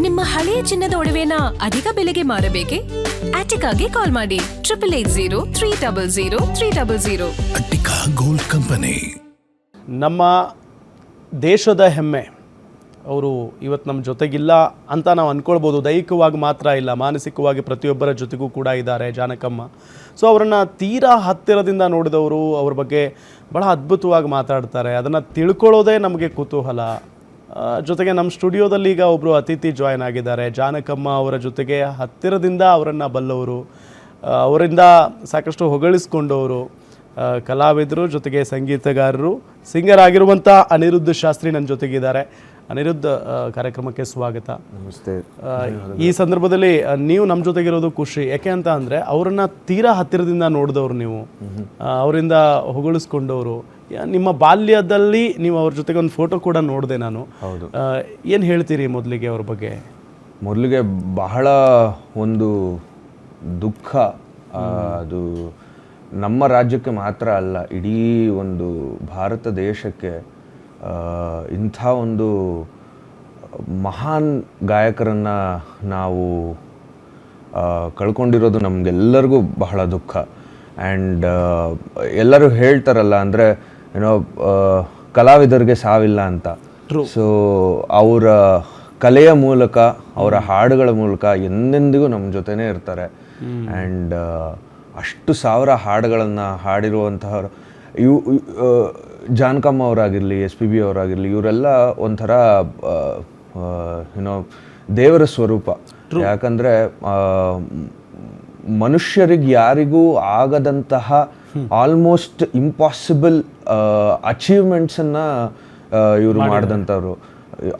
ನಿಮ್ಮ ಹಳೆಯ ಚಿನ್ನದ ಒಡವೆನ ಅಧಿಕ ಬೆಲೆಗೆ ಮಾರಬೇಕೆ? ಆಟಿಕಾಗೆ ಕಾಲ್ ಮಾಡಿ 8880 ಅಟ್ಟಿಕಾ ಗೋಲ್ಡ್ ಕಂಪನಿ. ನಮ್ಮ ದೇಶದ ಹೆಮ್ಮೆ ಅವರು ಇವತ್ತು ನಮ್ಮ ಜೊತೆಗಿಲ್ಲ ಅಂತ ನಾವು ಅಂದ್ಕೊಳ್ಬೋದು. ದೈಹಿಕವಾಗಿ ಮಾತ್ರ ಇಲ್ಲ, ಮಾನಸಿಕವಾಗಿ ಪ್ರತಿಯೊಬ್ಬರ ಜೊತೆಗೂ ಕೂಡ ಇದ್ದಾರೆ ಜಾನಕಮ್ಮ. ಸೊ ಅವರನ್ನು ತೀರಾ ಹತ್ತಿರದಿಂದ ನೋಡಿದವರು ಅವ್ರ ಬಗ್ಗೆ ಬಹಳ ಅದ್ಭುತವಾಗಿ ಮಾತಾಡ್ತಾರೆ. ಅದನ್ನು ತಿಳ್ಕೊಳ್ಳೋದೇ ನಮಗೆ ಕುತೂಹಲ. ಜೊತೆಗೆ ನಮ್ಮ ಸ್ಟುಡಿಯೋದಲ್ಲಿ ಈಗ ಒಬ್ಬರು ಅತಿಥಿ ಜಾಯ್ನ್ ಆಗಿದ್ದಾರೆ. ಜಾನಕಮ್ಮ ಅವರ ಜೊತೆಗೆ ಹತ್ತಿರದಿಂದ ಅವರನ್ನು ಬಲ್ಲವರು, ಅವರಿಂದ ಸಾಕಷ್ಟು ಹೊಗಳಿಸ್ಕೊಂಡವರು, ಕಲಾವಿದರು, ಜೊತೆಗೆ ಸಂಗೀತಗಾರರು, ಸಿಂಗರ್ ಆಗಿರುವಂಥ ಅನಿರುದ್ಧ ಶಾಸ್ತ್ರಿ ನನ್ನ ಜೊತೆಗಿದ್ದಾರೆ. ಅನಿರುದ್ಧ, ಕಾರ್ಯಕ್ರಮಕ್ಕೆ ಸ್ವಾಗತ. ನಮಸ್ತೆ. ಈ ಸಂದರ್ಭದಲ್ಲಿ ನೀವು ನಮ್ಮ ಜೊತೆಗಿರೋದು ಖುಷಿ. ಯಾಕೆ ಅಂತ ಅಂದರೆ ಅವರನ್ನು ತೀರಾ ಹತ್ತಿರದಿಂದ ನೋಡಿದವರು ನೀವು, ಅವರಿಂದ ಹೊಗಳಿಸ್ಕೊಂಡವರು. ನಿಮ್ಮ ಬಾಲ್ಯದಲ್ಲಿ ನೀವು ಅವ್ರ ಜೊತೆಗೆ ಒಂದು ಫೋಟೋ ಕೂಡ ನೋಡಿದೆ ನಾನು. ಹೌದು. ಏನು ಹೇಳ್ತೀರಿ ಮೊದಲಿಗೆ ಅವ್ರ ಬಗ್ಗೆ? ಮೊದಲಿಗೆ ಬಹಳ ಒಂದು ದುಃಖ. ಅದು ನಮ್ಮ ರಾಜ್ಯಕ್ಕೆ ಮಾತ್ರ ಅಲ್ಲ, ಇಡೀ ಒಂದು ಭಾರತ ದೇಶಕ್ಕೆ ಇಂಥ ಒಂದು ಮಹಾನ್ ಗಾಯಕರನ್ನು ನಾವು ಕಳ್ಕೊಂಡಿರೋದು ನಮಗೆಲ್ಲರಿಗೂ ಬಹಳ ದುಃಖ. ಆ್ಯಂಡ್ ಎಲ್ಲರೂ ಹೇಳ್ತಾರಲ್ಲ, ಅಂದರೆ ಏನೋ ಕಲಾವಿದರಿಗೆ ಸಾವಿಲ್ಲ ಅಂತ. ಸೊ ಅವರ ಕಲೆಯ ಮೂಲಕ, ಅವರ ಹಾಡುಗಳ ಮೂಲಕ ಎಂದೆಂದಿಗೂ ನಮ್ಮ ಜೊತೆನೇ ಇರ್ತಾರೆ. ಆ್ಯಂಡ್ ಅಷ್ಟು ಸಾವಿರ ಹಾಡುಗಳನ್ನು ಹಾಡಿರುವಂತಹ ಜಾನಕಮ್ಮ ಅವರಾಗಿರಲಿ, SPB ಅವರಾಗಿರಲಿ, ಇವರೆಲ್ಲ ಒಂಥರ ಏನೋ ದೇವರ ಸ್ವರೂಪ. ಯಾಕಂದರೆ ಮನುಷ್ಯರಿಗೆ ಯಾರಿಗೂ ಆಗದಂತಹ ಆಲ್ಮೋಸ್ಟ್ ಇಂಪಾಸಿಬಲ್ ಅಚೀವ್ಮೆಂಟ್ಸನ್ನು ಇವರು ಮಾಡಿದಂಥವ್ರು.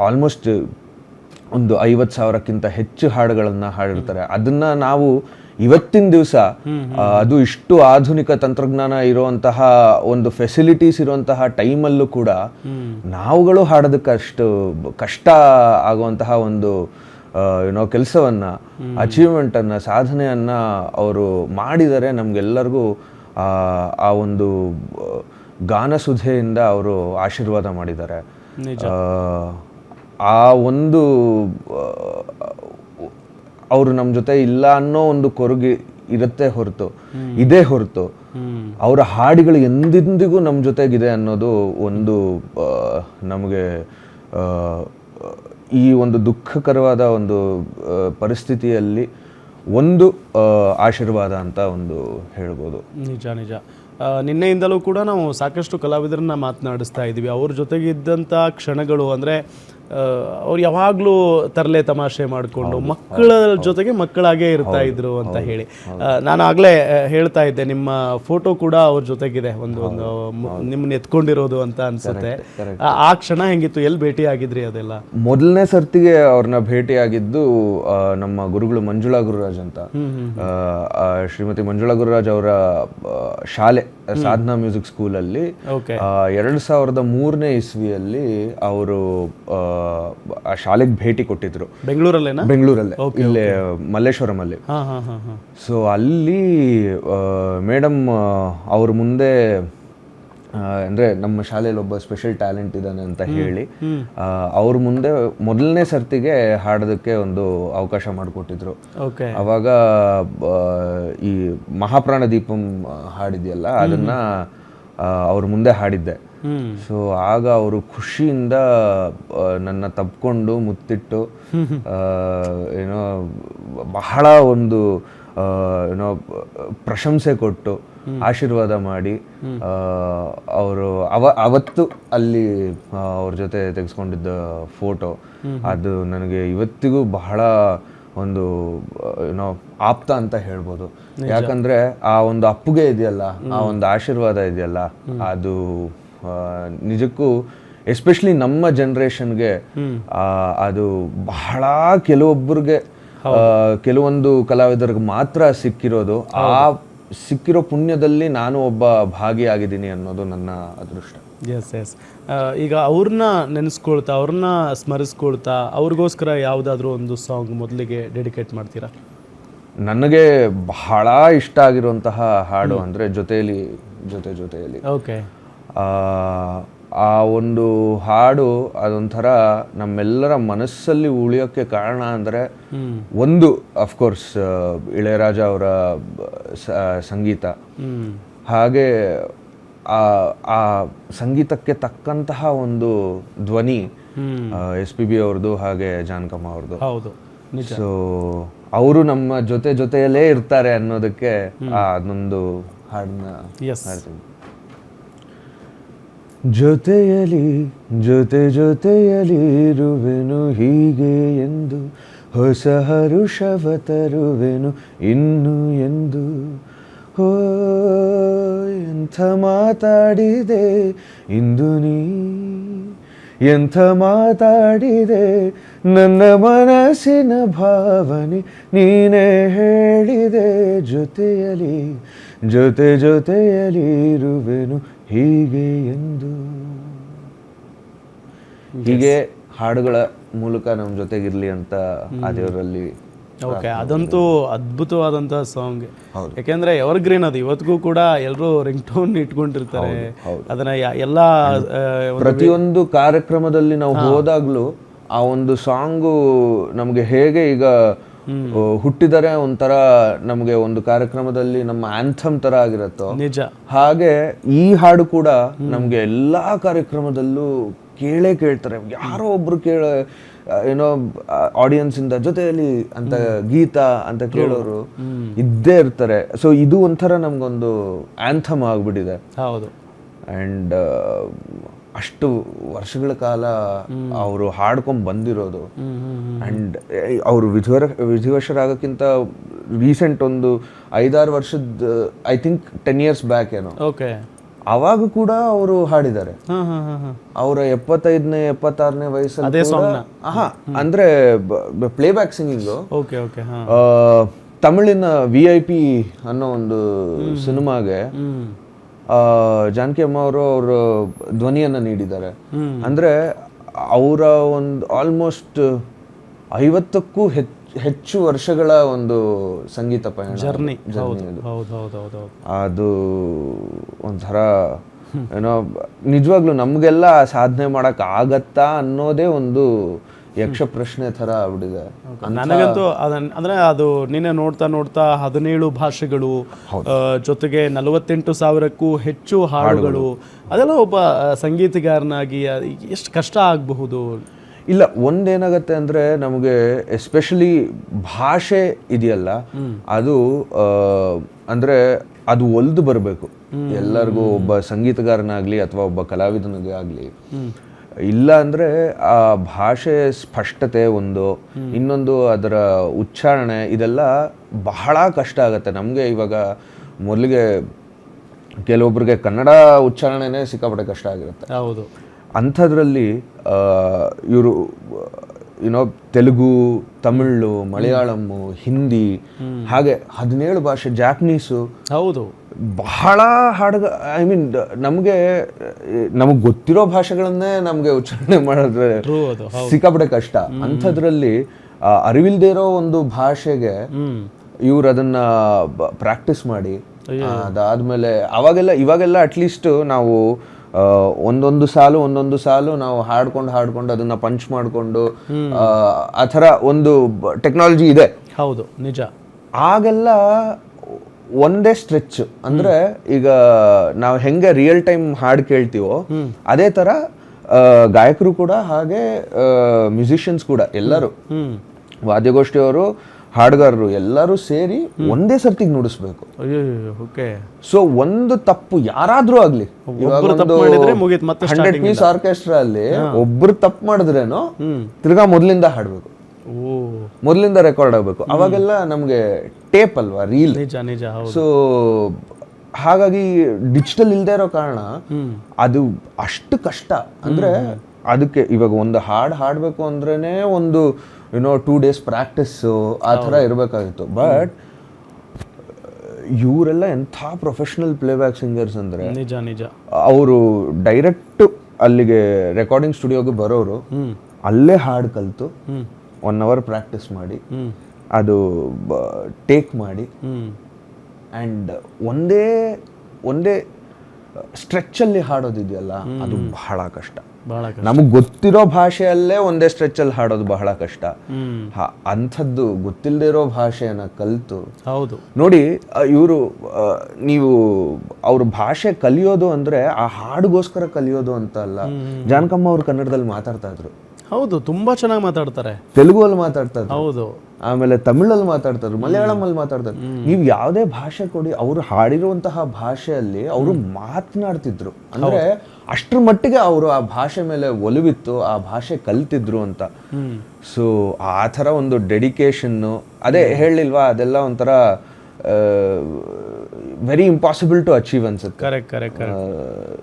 ಆಲ್ಮೋಸ್ಟ್ ಒಂದು 50,000ಕ್ಕಿಂತ ಹೆಚ್ಚು ಹಾಡುಗಳನ್ನು ಹಾಡಿರ್ತಾರೆ. ಅದನ್ನು ನಾವು ಇವತ್ತಿನ ದಿವಸ ಅದು ಇಷ್ಟು ಆಧುನಿಕ ತಂತ್ರಜ್ಞಾನ ಇರುವಂತಹ ಒಂದು ಫೆಸಿಲಿಟೀಸ್ ಇರುವಂತಹ ಟೈಮಲ್ಲೂ ಕೂಡ ನಾವುಗಳು ಹಾಡೋದಕ್ಕೆ ಅಷ್ಟು ಕಷ್ಟ ಆಗುವಂತಹ ಒಂದು ಏನೋ ಕೆಲಸವನ್ನು, ಅಚೀವ್ಮೆಂಟನ್ನು, ಸಾಧನೆಯನ್ನು ಅವರು ಮಾಡಿದರೆ ನಮಗೆಲ್ಲರಿಗೂ ಆ ಒಂದು ಗಾನಸುಧೆಯಿಂದ ಅವರು ಆಶೀರ್ವಾದ ಮಾಡಿದ್ದಾರೆ. ಆ ಒಂದು ಅವರು ನಮ್ಮ ಜೊತೆ ಇಲ್ಲ ಅನ್ನೋ ಒಂದು ಕೊರಗಿ ಇರುತ್ತೆ ಹೊರತು, ಇದೇ ಹೊರತು ಅವರ ಹಾಡುಗಳು ಎಂದೆಂದಿಗೂ ನಮ್ಮ ಜೊತೆಗಿದೆ ಅನ್ನೋದು ಒಂದು ನಮಗೆ ಈ ಒಂದು ದುಃಖಕರವಾದ ಒಂದು ಪರಿಸ್ಥಿತಿಯಲ್ಲಿ ಒಂದು ಆಶೀರ್ವಾದ ಅಂತ ಒಂದು ಹೇಳ್ಬೋದು. ನಿಜ ನಿಜ. ನಿನ್ನೆಯಿಂದಲೂ ಕೂಡ ನಾವು ಸಾಕಷ್ಟು ಕಲಾವಿದರನ್ನ ಮಾತನಾಡಿಸ್ತಾ ಇದ್ದೀವಿ. ಅವ್ರ ಜೊತೆಗಿದ್ದಂಥ ಕ್ಷಣಗಳು ಅಂದರೆ ಅವ್ರು ಯಾವಾಗಲೂ ತರಲೆ ತಮಾಷೆ ಮಾಡಿಕೊಂಡು ಮಕ್ಕಳ ಜೊತೆಗೆ ಮಕ್ಕಳಾಗೇ ಇರ್ತಾ ಇದ್ರು ಅಂತ ಹೇಳಿ ನಾನು ಆಗಲೇ ಹೇಳ್ತಾ ಇದ್ದೆ. ನಿಮ್ಮ ಫೋಟೋ ಕೂಡ ಅವ್ರ ಜೊತೆಗಿದೆ, ಒಂದು ನಿಮ್ಮನ್ನ ಎತ್ಕೊಂಡಿರೋದು ಅಂತ ಅನ್ಸುತ್ತೆ. ಆ ಕ್ಷಣ ಹೆಂಗಿತ್ತು? ಎಲ್ಲಿ ಭೇಟಿ ಆಗಿದ್ರಿ? ಅದೆಲ್ಲ ಮೊದಲನೇ ಸರ್ತಿಗೆ ಅವ್ರನ್ನ ಭೇಟಿ ಆಗಿದ್ದು ನಮ್ಮ ಗುರುಗಳು ಮಂಜುಳಾ ಗುರುರಾಜ್ ಅಂತ. ಶ್ರೀಮತಿ ಮಂಜುಳಾ ಗುರುರಾಜ್ ಅವರ ಶಾಲೆ ಸಾಧನಾ ಮ್ಯೂಸಿಕ್ ಸ್ಕೂಲಲ್ಲಿ 2003ನೇ ಇಸ್ವಿಯಲ್ಲಿ ಅವರು ಆ ಶಾಲೆಗೆ ಭೇಟಿ ಕೊಟ್ಟಿದ್ರು. ಬೆಂಗಳೂರಲ್ಲೇ, ಇಲ್ಲೇ ಮಲ್ಲೇಶ್ವರಮಲ್ಲಿ. ಸೊ ಅಲ್ಲಿ ಮೇಡಮ್ ಅವ್ರ ಮುಂದೆ, ಅಂದರೆ ನಮ್ಮ ಶಾಲೆಯಲ್ಲಿ ಒಬ್ಬ ಸ್ಪೆಷಲ್ ಟ್ಯಾಲೆಂಟ್ ಇದ್ದಾನೆ ಅಂತ ಹೇಳಿ ಅವ್ರ ಮುಂದೆ ಮೊದಲನೇ ಸರ್ತಿಗೆ ಹಾಡೋದಕ್ಕೆ ಒಂದು ಅವಕಾಶ ಮಾಡಿಕೊಟ್ಟಿದ್ರು. ಅವಾಗ ಈ ಮಹಾಪ್ರಾಣ ದೀಪಂ ಹಾಡಿದೆಯಲ್ಲ, ಅದನ್ನ ಅವ್ರ ಮುಂದೆ ಹಾಡಿದ್ದೆ. ಸೊ ಆಗ ಅವರು ಖುಷಿಯಿಂದ ನನ್ನ ತಪ್ಕೊಂಡು ಮುತ್ತಿಟ್ಟು ಏನೋ ಬಹಳ ಒಂದು ಏನೋ ಪ್ರಶಂಸೆ ಕೊಟ್ಟು ಆಶೀರ್ವಾದ ಮಾಡಿ ಅವರು ಅವತ್ತು ಅಲ್ಲಿ ಅವ್ರ ಜೊತೆ ತೆಗೆಸ್ಕೊಂಡಿದ್ದ ಫೋಟೋ ಅದು ನನಗೆ ಇವತ್ತಿಗೂ ಬಹಳ ಒಂದು ಏನೋ ಆಪ್ತ ಅಂತ ಹೇಳ್ಬೋದು. ಯಾಕಂದ್ರೆ ಆ ಒಂದು ಅಪ್ಪುಗೆ ಇದೆಯಲ್ಲ, ಆ ಒಂದು ಆಶೀರ್ವಾದ ಇದೆಯಲ್ಲ, ಅದು ನಿಜಕ್ಕೂ ಎಸ್ಪೆಷಲಿ ನಮ್ಮ ಜನ್ರೇಷನ್ಗೆ ಅದು ಬಹಳ ಕೆಲವೊಬ್ಬರಿಗೆ, ಕೆಲವೊಂದು ಕಲಾವಿದರಿಗೆ ಮಾತ್ರ ಸಿಕ್ಕಿರೋದು. ಆ ಸಿಕ್ಕಿರೋ ಪುಣ್ಯದಲ್ಲಿ ನಾನು ಒಬ್ಬ ಭಾಗಿಯಾಗಿದ್ದೀನಿ ಅನ್ನೋದು ನನ್ನ ಅದೃಷ್ಟ. ಎಸ್ ಎಸ್. ಈಗ ಅವ್ರನ್ನ ನೆನೆಸ್ಕೊಳ್ತಾ, ಅವ್ರನ್ನ ಸ್ಮರಿಸ್ಕೊಳ್ತಾ, ಅವ್ರಿಗೋಸ್ಕರ ಯಾವುದಾದ್ರೂ ಒಂದು ಸಾಂಗ್ ಮೊದಲಿಗೆ ಡೆಡಿಕೇಟ್ ಮಾಡ್ತೀರಾ? ನನಗೆ ಬಹಳ ಇಷ್ಟ ಆಗಿರುವಂತಹ ಹಾಡು ಅಂದರೆ ಜೊತೆಯಲ್ಲಿ. ಓಕೆ. ಆ ಒಂದು ಹಾಡು ಅದೊಂಥರ ನಮ್ಮೆಲ್ಲರ ಮನಸ್ಸಲ್ಲಿ ಉಳಿಯೋಕ್ಕೆ ಕಾರಣ ಅಂದರೆ ಒಂದು ಅಫ್ಕೋರ್ಸ್ ಇಳೆಯರಾಜ ಅವರ ಸಂಗೀತ, ಹಾಗೆ ಆ ಸಂಗೀತಕ್ಕೆ ತಕ್ಕಂತಹ ಒಂದು ಧ್ವನಿ SPB ಅವ್ರದ್ದು ಹಾಗೆ ಜಾನಕಮ್ಮ ಅವ್ರದ್ದು. ಹೌದು, ಸೊ ಅವರು ನಮ್ಮ ಜೊತೆಯಲ್ಲೇ ಇರ್ತಾರೆ ಅನ್ನೋದಕ್ಕೆ ಅದೊಂದು ಹಾಡನ್ನ ಹಾಡ್ತೀನಿ. ಜೊತೆಯಲಿ ಇರುವೆನು ಹೀಗೆ ಎಂದು, ಹೊಸ ಹರುಷವ ತರುವೆನು ಇನ್ನು ಎಂದು. ಹೋ ಎಂಥ ಮಾತಾಡಿದೆ ಇಂದು ನೀ, ಎಂಥ ಮಾತಾಡಿದೆ ನನ್ನ ಮನಸ್ಸಿನ ಭಾವನೆ ನೀನೇ ಹೇಳಿದೆ. ಜೊತೆಯಲಿ ಇರುವೆನು ಹೀಗೆ ಎಂದು. ಹೀಗೆ ಹಾಡುಗಳ ಮೂಲಕ ನಮ್ಮ ಜೊತೆಗಿರ್ಲಿ ಅಂತ ಆ ದೇವರಲ್ಲಿ. ಓಕೆ, ಅದಂತೂ ಅದ್ಭುತವಾದಂತಹ ಸಾಂಗ್. ಯಾಕೆಂದ್ರೆ ಎವರ್ಗ್ರೀನ್ ಅದು, ಇವತ್ತಿಗೂ ಕೂಡ ಎಲ್ಲರೂ ರಿಂಗ್ ಟೋನ್ ಇಟ್ಕೊಂಡಿರ್ತಾರೆ ಅದನ್ನ. ಎಲ್ಲ ಪ್ರತಿಯೊಂದು ಕಾರ್ಯಕ್ರಮದಲ್ಲಿ ನಾವು ಹೋದಾಗ್ಲೂ ಆ ಒಂದು ಸಾಂಗು ನಮಗೆ ಹೇಗೆ ಈಗ ಹುಟ್ಟಿದರೆ ಒಂಥರ ನಮಗೆ ಒಂದು ಕಾರ್ಯಕ್ರಮದಲ್ಲಿ ನಮ್ಮ ಆಂಥಮ್ ತರ ಆಗಿರತ್ತೋ, ನಿಜ, ಹಾಗೆ ಈ ಹಾಡು ಕೂಡ ನಮ್ಗೆ ಎಲ್ಲಾ ಕಾರ್ಯಕ್ರಮದಲ್ಲೂ ಕೇಳ್ತಾರೆ. ಯಾರೋ ಒಬ್ರು ಏನೋ ಆಡಿಯನ್ಸ್ ಇಂದ ಜೊತೆಯಲ್ಲಿ ಅಂತ ಗೀತ ಅಂತ ಕೇಳೋರು ಇದ್ದೇ ಇರ್ತಾರೆ. ಸೊ ಇದು ಒಂಥರ ನಮ್ಗೊಂದು ಆಂಥಮ್ ಆಗ್ಬಿಟ್ಟಿದೆ. ಹೌದು. ಅಂಡ್ ಅಷ್ಟು ವರ್ಷಗಳ ಕಾಲ ಅವರು ಹಾಡ್ಕೊಂಡ್ ಬಂದಿರೋದು. ಅಂಡ್ ಅವರು ವಿಧಿವಶರಾಗಕ್ಕಿಂತ ರೀಸೆಂಟ್ ಒಂದು 5-6 ವರ್ಷದ, ಐ ಥಿಂಕ್ 10 years ಬ್ಯಾಕ್ ಏನೋ, ಅವಾಗ ಕೂಡ ಅವರು ಹಾಡಿದ್ದಾರೆ. ಅವರ 75ನೇ 76ನೇ ವಯಸ್ಸಲ್ಲಿ ಅಂದ್ರೆ ಪ್ಲೇ ಬ್ಯಾಕ್ ಸಿಂಗಿಂಗು. ತಮಿಳಿನ VIP ಅನ್ನೋ ಒಂದು ಸಿನಿಮಾಗೆ ಜಾನಕಿ ಅಮ್ಮ ಅವರು ಧ್ವನಿಯನ್ನ ನೀಡಿದ್ದಾರೆ. ಅಂದ್ರೆ ಅವರ ಒಂದು ಆಲ್ಮೋಸ್ಟ್ 50ಕ್ಕೂ ಹೆಚ್ಚು ವರ್ಷಗಳ ಒಂದು ಸಂಗೀತ ಪಯಣ, ಜರ್ನಿ. ಅದು ಒಂಥರ ಏನೋ ನಿಜವಾಗ್ಲೂ ನಮ್ಗೆಲ್ಲ ಸಾಧನೆ ಮಾಡಕ್ ಆಗತ್ತಾ ಅನ್ನೋದೇ ಒಂದು ಯಕ್ಷ ಪ್ರಶ್ನೆ ತರ ಆಗ್ಬಿಟ್ಟಿದೆ. ನನಗಂತೂ ಅಂದ್ರೆ ಅದು ನಿನ್ನೆ ನೋಡ್ತಾ 17 ಭಾಷೆಗಳು, ಜೊತೆಗೆ 48,000ಕ್ಕೂ ಹೆಚ್ಚು ಹಾಡುಗಳು, ಅದೆಲ್ಲ ಒಬ್ಬ ಸಂಗೀತಗಾರನಾಗಿ ಎಷ್ಟು ಕಷ್ಟ ಆಗಬಹುದು. ಇಲ್ಲ, ಒಂದೇನಾಗತ್ತೆ ಅಂದ್ರೆ ನಮಗೆ ಎಸ್ಪೆಷಲಿ ಭಾಷೆ ಇದೆಯಲ್ಲ, ಅದು ಅಂದ್ರೆ ಅದು ಒಲ್ದು ಬರಬೇಕು ಎಲ್ಲರಿಗೂ, ಒಬ್ಬ ಸಂಗೀತಗಾರನಾಗ್ಲಿ ಅಥವಾ ಒಬ್ಬ ಕಲಾವಿದನಿಗೆ ಆಗ್ಲಿ. ಇಲ್ಲ ಅಂದ್ರೆ ಆ ಭಾಷೆ ಸ್ಪಷ್ಟತೆ ಒಂದು, ಇನ್ನೊಂದು ಅದರ ಉಚ್ಚಾರಣೆ, ಇದೆಲ್ಲ ಬಹಳ ಕಷ್ಟ ಆಗತ್ತೆ ನಮ್ಗೆ. ಇವಾಗ ಮೊದಲಿಗೆ ಕೆಲವೊಬ್ರಿಗೆ ಕನ್ನಡ ಉಚ್ಚಾರಣೆನೇ ಸಿಕ್ಕಾಪಟ್ಟೆ ಕಷ್ಟ ಆಗಿರುತ್ತೆ. ಹೌದು. ಅಂಥದ್ರಲ್ಲಿ ಇವರು ಏನೋ ತೆಲುಗು, ತಮಿಳು, ಮಲಯಾಳಮ್ಮು, ಹಿಂದಿ, ಹಾಗೆ 17 ಭಾಷೆ, ಜಾಪನೀಸು, ಹೌದು, ಬಹಳ ಹಾಡುಗ. ಐ ಮೀನ್ ನಮಗೆ ಗೊತ್ತಿರೋ ಭಾಷೆಗಳನ್ನೇ ನಮ್ಗೆ ಉಚ್ಚಾರಣೆ ಮಾಡಿದ್ರೆ ಸಿಕ್ಕಾಪಟ್ಟೆ ಕಷ್ಟ. ಅಂಥದ್ರಲ್ಲಿ ಅರಿವಿಲ್ದೇ ಇರೋ ಒಂದು ಭಾಷೆಗೆ ಇವ್ರು ಅದನ್ನ ಪ್ರಾಕ್ಟೀಸ್ ಮಾಡಿ, ಅದಾದ್ಮೇಲೆ ಇವಾಗೆಲ್ಲ ಅಟ್ಲೀಸ್ಟ್ ನಾವು ಒಂದೊಂದು ಸಾಲು ನಾವು ಹಾಡ್ಕೊಂಡು ಅದನ್ನ ಪಂಚ್ ಮಾಡ್ಕೊಂಡು ಆ ಥರ ಒಂದು ಟೆಕ್ನಾಲಜಿ ಇದೆ. ಹೌದು, ನಿಜ. ಆಗೆಲ್ಲ ಒಂದೇ ಸ್ಟ್ರೆಚ್. ಅಂದ್ರೆ ಈಗ ನಾವು ಹೆಂಗೆ ರಿಯಲ್ ಟೈಮ್ ಹಾಡು ಕೇಳ್ತೀವೋ ಅದೇ ತರ ಗಾಯಕರು ಕೂಡ, ಹಾಗೆ ಮ್ಯೂಸಿಷಿಯನ್ಸ್ ಕೂಡ, ಎಲ್ಲರೂ ವಾದ್ಯಗೋಷ್ಠಿಯವರು, ಹಾಡುಗಾರರು ಎಲ್ಲರೂ ಸೇರಿ ಒಂದೇ ಸರ್ತಿಗೆ ನುಡಿಸ್ಬೇಕು. ಸೊ ಒಂದು ತಪ್ಪು ಯಾರಾದ್ರೂ ಆಗ್ಲಿ, 100 ಪೀಸ್ ಆರ್ಕೆಸ್ಟ್ರಾ ಅಲ್ಲಿ ಒಬ್ರು ತಪ್ಪು ಮಾಡಿದ್ರೇನು ತಿರ್ಗಾ ಮೊದಲಿಂದ ಹಾಡ್ಬೇಕು, ಮೊದಲಿಂದ ರೆಕಾರ್ಡ್ ಆಗ್ಬೇಕು. ಅವಾಗೆಲ್ಲ ನಮ್ಗೆ ಟೇಪ್ ಅಲ್ವಾ, ರೀಲ್. ಸೊ ಹಾಗಾಗಿ ಡಿಜಿಟಲ್ ಇಲ್ದೇ ಇರೋ ಕಾರಣ ಅದು ಅಷ್ಟು ಕಷ್ಟ. ಅಂದ್ರೆ ಅದಕ್ಕೆ ಇವಾಗ ಒಂದು ಹಾಡ್ಬೇಕು ಅಂದ್ರೇನೆ ಒಂದು 2 days ಪ್ರಾಕ್ಟೀಸ್ ಆ ಥರ ಇರಬೇಕಾಗಿತ್ತು. ಬಟ್ ಇವರೆಲ್ಲ ಎಂಥ ಪ್ರೊಫೆಷನಲ್ ಪ್ಲೇಬ್ಯಾಕ್ ಸಿಂಗರ್ಸ್ ಅಂದ್ರೆ, ನಿಜ, ಅವರು ಡೈರೆಕ್ಟ್ ಅಲ್ಲಿಗೆ ರೆಕಾರ್ಡಿಂಗ್ ಸ್ಟುಡಿಯೋಗೆ ಬರೋರು, ಅಲ್ಲೇ ಹಾಡು ಕಲಿತು 1 hour ಪ್ರಾಕ್ಟೀಸ್ ಮಾಡಿ, ಅದು ಟೇಕ್ ಮಾಡಿ, ಆ್ಯಂಡ್ ಒಂದೇ ಸ್ಟ್ರೆಚ್ಚಲ್ಲಿ ಹಾಡೋದಿದೆಯಲ್ಲ ಅದು ಬಹಳ ಕಷ್ಟ. ಬಹಳ ನಮಗೆ ಗೊತ್ತಿರೋ ಭಾಷೆಯಲ್ಲೇ ಒಂದೇ ಸ್ಟ್ರೆಚ್ಚಲ್ಲಿ ಹಾಡೋದು ಬಹಳ ಕಷ್ಟ. ಅಂಥದ್ದು ಗೊತ್ತಿಲ್ಲದೆ ಇರೋ ಭಾಷೆಯನ್ನ ಕಲಿತು ಹೌದು ನೋಡಿ ಇವರು ನೀವು ಅವ್ರ ಭಾಷೆ ಕಲಿಯೋದು ಅಂದ್ರೆ ಆ ಹಾಡಿಗೋಸ್ಕರ ಕಲಿಯೋದು ಅಂತ ಅಲ್ಲ. ಜಾನಕಮ್ಮ ಅವ್ರು ಕನ್ನಡದಲ್ಲಿ ಮಾತಾಡ್ತಾ ಇದ್ರು, ಹೌದು ತುಂಬಾ ಚೆನ್ನಾಗಿ ಮಾತಾಡ್ತಾರೆ, ತೆಲುಗಲ್ಲಿ ಮಾತಾಡ್ತಾ ಇದ್ರು, ಹೌದು ಆಮೇಲೆ ತಮಿಳಲ್ಲಿ ಮಾತಾಡ್ತಾರೆ, ಮಲಯಾಳಮಲ್ಲಿ ಮಾತಾಡ್ತಾರೆ. ನೀವು ಯಾವುದೇ ಭಾಷೆ ಕೊಡಿ ಅವ್ರು ಹಾಡಿರುವಂತಹ ಭಾಷೆಯಲ್ಲಿ ಅವರು ಮಾತನಾಡ್ತಿದ್ರು. ಅಂದ್ರೆ ಅಷ್ಟ್ರ ಮಟ್ಟಿಗೆ ಅವರು ಆ ಭಾಷೆ ಮೇಲೆ ಒಲವಿತ್ತು, ಆ ಭಾಷೆ ಕಲ್ತಿದ್ರು ಅಂತ. ಸೊ ಆ ಥರ ಒಂದು ಡೆಡಿಕೇಶನ್ನು ಅದೇ ಹೇಳಿಲ್ವಾ, ಅದೆಲ್ಲ ಒಂಥರ ವೆರಿ ಇಂಪಾಸಿಬಲ್ ಟು ಅಚೀವ್ ಅನ್ಸುತ್ತೆ. ಕರೆಕ್ಟ್